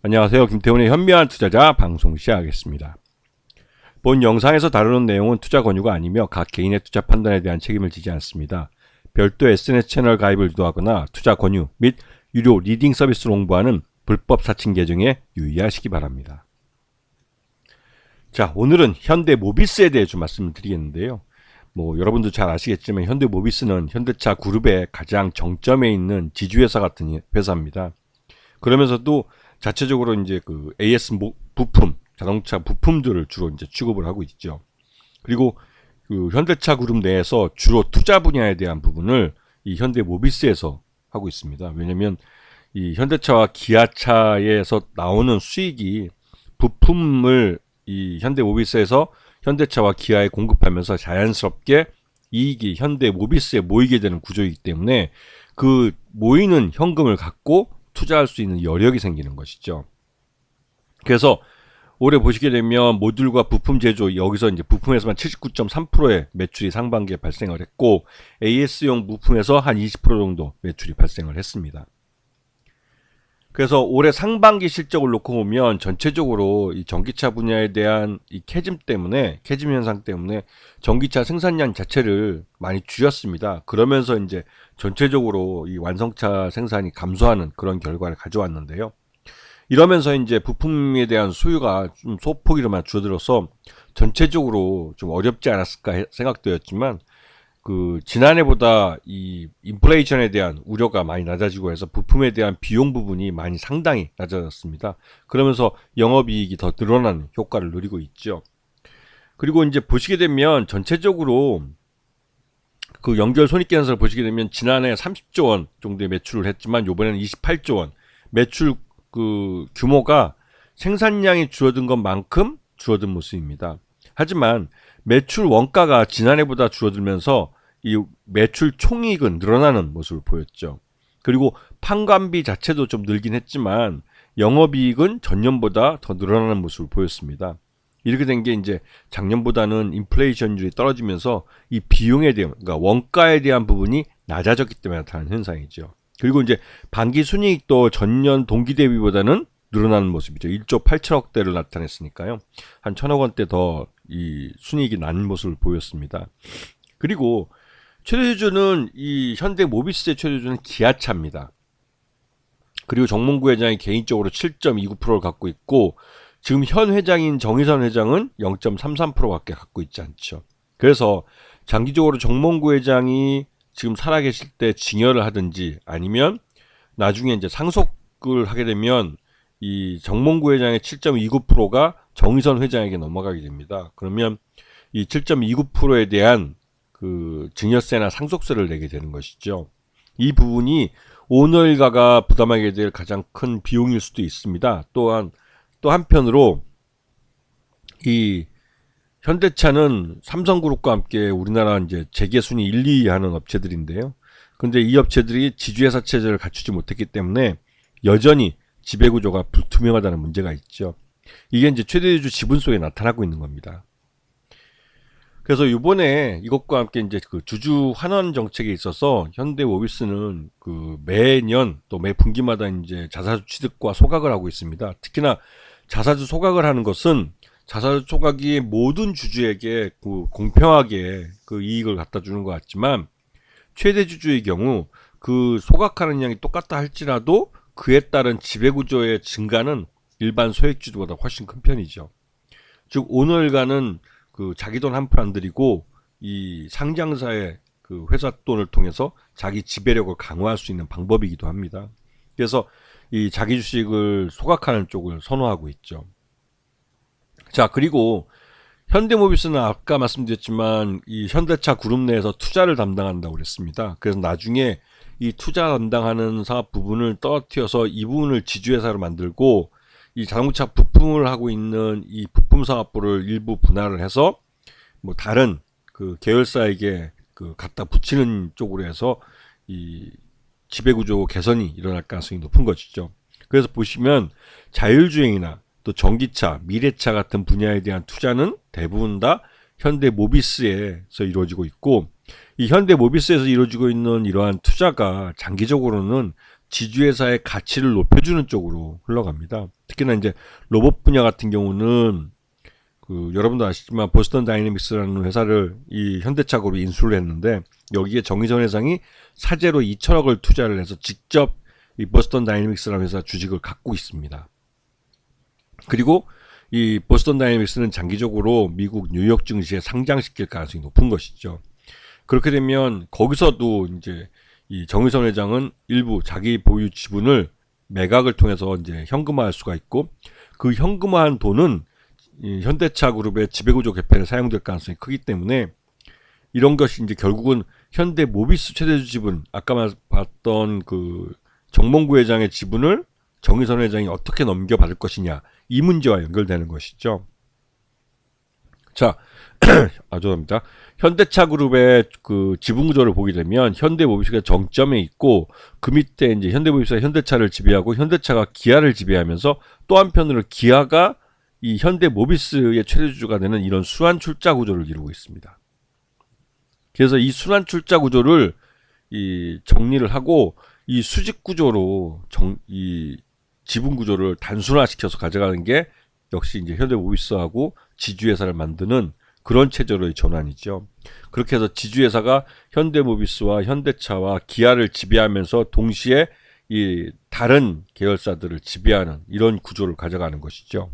안녕하세요. 김태훈의 현명한 투자자 방송 시작하겠습니다. 본 영상에서 다루는 내용은 투자 권유가 아니며 각 개인의 투자 판단에 대한 책임을 지지 않습니다. 별도 SNS 채널 가입을 유도하거나 투자 권유 및 유료 리딩 서비스를 홍보하는 불법 사칭 계정에 유의하시기 바랍니다. 자, 오늘은 현대모비스에 대해 좀 말씀을 드리겠는데요. 여러분도 잘 아시겠지만 현대모비스는 현대차 그룹의 가장 정점에 있는 지주회사 같은 회사입니다. 그러면서도 자체적으로 이제 그 AS 부품, 자동차 부품들을 주로 이제 취급을 하고 있죠. 그리고 그 현대차 그룹 내에서 주로 투자 분야에 대한 부분을 이 현대모비스에서 하고 있습니다. 왜냐면 이 현대차와 기아차에서 나오는 수익이 부품을 이 현대모비스에서 현대차와 기아에 공급하면서 자연스럽게 이익이 현대모비스에 모이게 되는 구조이기 때문에 그 모이는 현금을 갖고 투자할 수 있는 여력이 생기는 것이죠. 그래서 올해 보시게 되면 모듈과 부품 제조, 여기서 이제 부품에서만 79.3%의 매출이 상반기에 발생을 했고 AS용 부품에서 한 20% 정도 매출이 발생을 했습니다. 그래서 올해 상반기 실적을 놓고 보면 전체적으로 이 전기차 분야에 대한 이 캐즘 현상 때문에 전기차 생산량 자체를 많이 줄였습니다. 그러면서 이제 전체적으로 이 완성차 생산이 감소하는 그런 결과를 가져왔는데요. 이러면서 이제 부품에 대한 수요가 좀 소폭이로만 줄어들어서 전체적으로 좀 어렵지 않았을까 생각되었지만 그 지난해보다 이 인플레이션에 대한 우려가 많이 낮아지고 해서 부품에 대한 비용 부분이 많이 상당히 낮아졌습니다. 그러면서 영업이익이 더 늘어나는 효과를 누리고 있죠. 그리고 이제 보시게 되면 전체적으로 그 연결 손익계산서를 보시게 되면 지난해 30조 원 정도의 매출을 했지만 이번에는 28조 원 매출 그 규모가 생산량이 줄어든 것만큼 줄어든 모습입니다. 하지만 매출 원가가 지난해보다 줄어들면서 이 매출 총이익은 늘어나는 모습을 보였죠. 그리고 판관비 자체도 좀 늘긴 했지만 영업이익은 전년보다 더 늘어나는 모습을 보였습니다. 이렇게 된 게 이제 작년보다는 인플레이션율이 떨어지면서 이 비용에 대한, 그러니까 원가에 대한 부분이 낮아졌기 때문에 나타나는 현상이죠. 그리고 이제 반기 순이익도 전년 동기 대비보다는 늘어나는 모습이죠. 1조 8천억대를 나타냈으니까요. 한 1,000억 원대 더 이 순이익이 난 모습을 보였습니다. 그리고 최대주주는 이 현대모비스의 최대주주는 기아차입니다. 그리고 정몽구 회장이 개인적으로 7.29%를 갖고 있고 지금 현 회장인 정의선 회장은 0.33%밖에 갖고 있지 않죠. 그래서 장기적으로 정몽구 회장이 지금 살아계실 때 증여를 하든지 아니면 나중에 이제 상속을 하게 되면 이 정몽구 회장의 7.29%가 정의선 회장에게 넘어가게 됩니다. 그러면 이 7.29%에 대한 그 증여세나 상속세를 내게 되는 것이죠. 이 부분이 오너일가가 부담하게 될 가장 큰 비용일 수도 있습니다. 또한 또 한편으로 이 현대차는 삼성그룹과 함께 우리나라 이제 재계 순위 1, 2위 하는 업체들인데요. 근데 이 업체들이 지주회사 체제를 갖추지 못했기 때문에 여전히 지배구조가 불투명하다는 문제가 있죠. 이게 이제 최대주주 지분 속에 나타나고 있는 겁니다. 그래서 이번에 이것과 함께 이제 그 주주 환원 정책에 있어서 현대모비스는 그 매년 또 매 분기마다 이제 자사주 취득과 소각을 하고 있습니다. 특히나 자사주 소각을 하는 것은 자사주 소각이 모든 주주에게 그 공평하게 그 이익을 갖다 주는 것 같지만 최대주주의 경우 그 소각하는 양이 똑같다 할지라도 그에 따른 지배구조의 증가는 일반 소액주주보다 훨씬 큰 편이죠. 즉 오너일가는 그 자기 돈 한 푼 안 들이고 이 상장사의 그 회사 돈을 통해서 자기 지배력을 강화할 수 있는 방법이기도 합니다. 그래서 이 자기 주식을 소각하는 쪽을 선호하고 있죠. 자, 그리고 현대모비스는 아까 말씀드렸지만 이 현대차 그룹 내에서 투자를 담당한다고 그랬습니다. 그래서 나중에 이 투자 담당하는 사업 부분을 떨어뜨려서 이 부분을 지주회사로 만들고 이 자동차 부품을 하고 있는 이 부품 사업부를 일부 분할을 해서 다른 그 계열사에게 그 갖다 붙이는 쪽으로 해서 이 지배구조 개선이 일어날 가능성이 높은 것이죠. 그래서 보시면 자율주행이나 또 전기차, 미래차 같은 분야에 대한 투자는 대부분 다 현대모비스에서 이루어지고 있고 이 현대모비스에서 이루어지고 있는 이러한 투자가 장기적으로는 지주회사의 가치를 높여주는 쪽으로 흘러갑니다. 특히나 이제 로봇 분야 같은 경우는 여러분도 아시지만 보스턴 다이내믹스라는 회사를 이 현대차 그룹이 인수를 했는데, 여기에 정의선 회장이 사재로 2천억을 투자를 해서 직접 이 보스턴 다이내믹스라는 회사 주식을 갖고 있습니다. 그리고 이 보스턴 다이내믹스는 장기적으로 미국 뉴욕 증시에 상장시킬 가능성이 높은 것이죠. 그렇게 되면 거기서도 이제 이 정의선 회장은 일부 자기 보유 지분을 매각을 통해서 이제 현금화할 수가 있고, 그 현금화한 돈은 이 현대차 그룹의 지배구조 개편에 사용될 가능성이 크기 때문에, 이런 것이 이제 결국은 현대 모비스 최대주 지분, 아까 봤던 그 정몽구 회장의 지분을 정의선 회장이 어떻게 넘겨받을 것이냐, 이 문제와 연결되는 것이죠. 자, 죄송합니다. 현대차 그룹의 그 지분 구조를 보게 되면 현대모비스가 정점에 있고, 그 밑에 이제 현대모비스가 현대차를 지배하고 현대차가 기아를 지배하면서, 또 한편으로 기아가 이 현대모비스의 최대주주가 되는 이런 순환출자 구조를 이루고 있습니다. 그래서 이 순환출자 구조를 이 정리를 하고, 이 수직 구조로 이 지분 구조를 단순화시켜서 가져가는 게 역시 이제 현대모비스하고 지주회사를 만드는 그런 체제로의 전환이죠. 그렇게 해서 지주회사가 현대모비스와 현대차와 기아를 지배하면서 동시에 이 다른 계열사들을 지배하는 이런 구조를 가져가는 것이죠.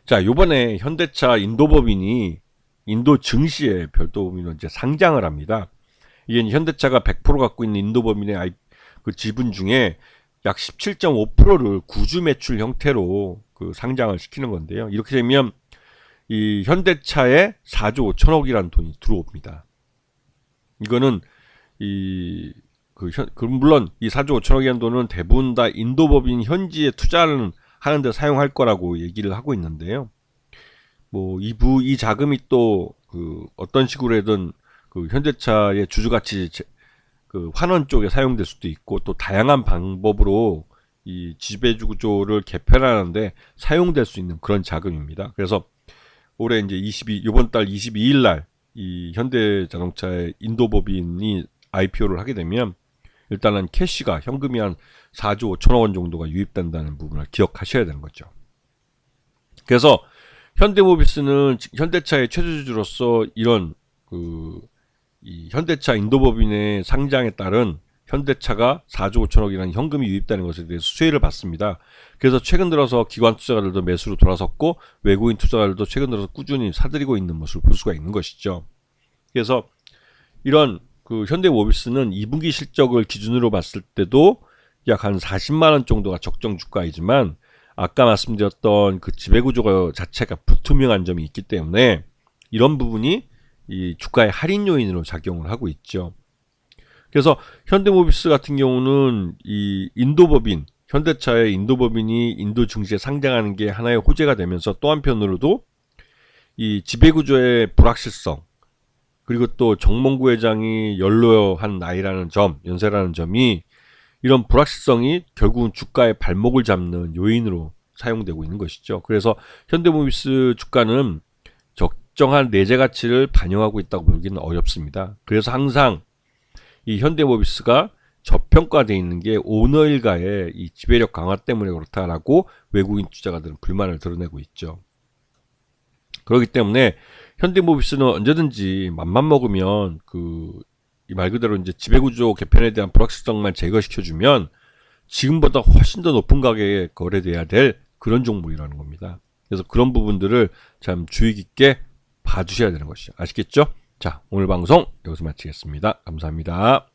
자, 요번에 현대차 인도법인이 인도 증시에 별도법인으로 이제 상장을 합니다. 이게 현대차가 100% 갖고 있는 인도법인의 그 지분 중에 약 17.5%를 구주 매출 형태로 그 상장을 시키는 건데요. 이렇게 되면 이 현대차에 4조 5천억이라는 돈이 들어옵니다. 이거는 물론 이 4조 5천억이라는 돈은 대부분 다 인도법인 현지에 투자를 하는데 사용할 거라고 얘기를 하고 있는데요. 뭐 이 자금이 또 어떤 식으로든 그 현대차의 주주가치 그 환원 쪽에 사용될 수도 있고, 또 다양한 방법으로 이 지배주 구조를 개편하는데 사용될 수 있는 그런 자금입니다. 그래서 올해 이제 이번 달 22일 날 이 현대자동차의 인도법인이 IPO를 하게 되면 일단은 캐시가 현금이 한 4조 5천억 원 정도가 유입된다는 부분을 기억하셔야 되는 거죠. 그래서 현대모비스는 현대차의 최대주주로서 이런 이 현대차 인도법인의 상장에 따른 현대차가 4조 5천억이라는 현금이 유입되는 것에 대해서 수혜를 받습니다. 그래서 최근 들어서 기관 투자가들도 매수로 돌아섰고, 외국인 투자가들도 최근 들어서 꾸준히 사들이고 있는 모습을 볼 수가 있는 것이죠. 그래서 이런 그 현대모비스는 2분기 실적을 기준으로 봤을 때도 약 한 40만 원 정도가 적정 주가이지만, 아까 말씀드렸던 그 지배구조 자체가 불투명한 점이 있기 때문에 이런 부분이 이 주가의 할인 요인으로 작용을 하고 있죠. 그래서 현대모비스 같은 경우는 이 인도법인, 현대차의 인도법인이 인도 증시에 상장하는 게 하나의 호재가 되면서, 또 한편으로도 이 지배구조의 불확실성, 그리고 또 정몽구 회장이 연로한 연세라는 점이, 이런 불확실성이 결국은 주가의 발목을 잡는 요인으로 사용되고 있는 것이죠. 그래서 현대모비스 주가는 적정한 내재 가치를 반영하고 있다고 보기는 어렵습니다. 그래서 항상 이 현대모비스가 저평가되어 있는 게 오너 일가의 이 지배력 강화 때문에 그렇다라고 외국인 투자가들은 불만을 드러내고 있죠. 그렇기 때문에 현대모비스는 언제든지 맘만 먹으면 이 말 그대로 이제 지배구조 개편에 대한 불확실성만 제거시켜주면 지금보다 훨씬 더 높은 가격에 거래돼야 될 그런 종목이라는 겁니다. 그래서 그런 부분들을 참 주의 깊게 봐주셔야 되는 것이죠. 아시겠죠? 자, 오늘 방송 여기서 마치겠습니다. 감사합니다.